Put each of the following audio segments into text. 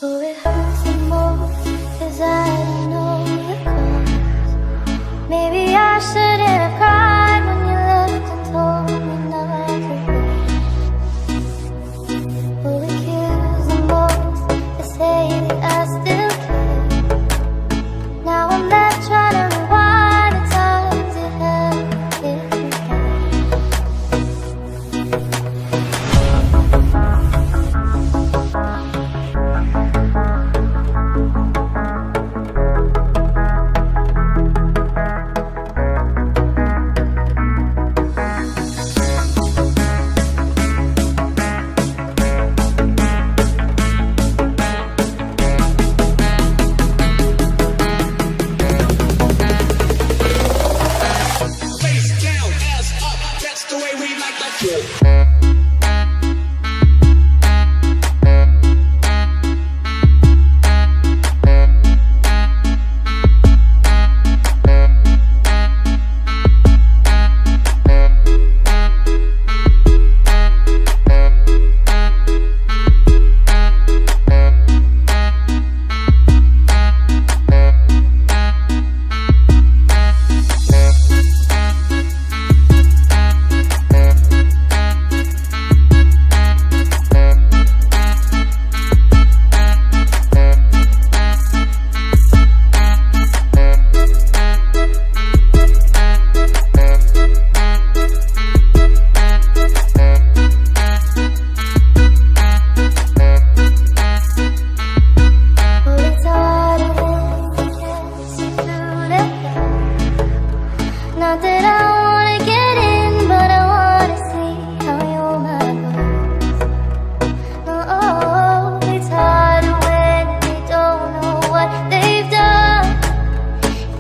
Oh, it hurts the most, 'cause I don't know the cause. Maybe I shouldn't have cried when you left and told me not to wait. Oh, it kills the most to say that I still care. Now I'm left trying to rewind the times it happened if we can. The way we like that shit. Not that I wanna get in, but I wanna see how your mind works. No, it's harder when they don't know what they've done.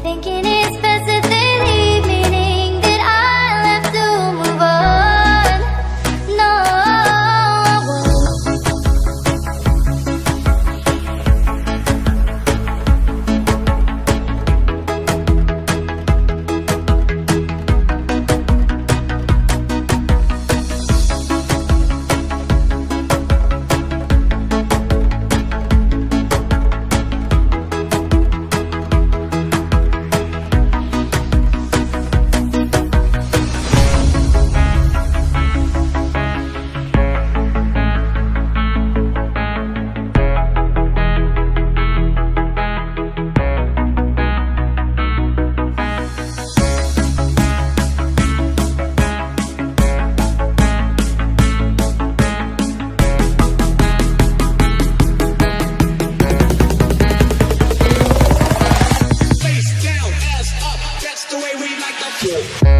Thinking it's best that they leave, meaning that I'll have to move on. No, I The way we like that shit.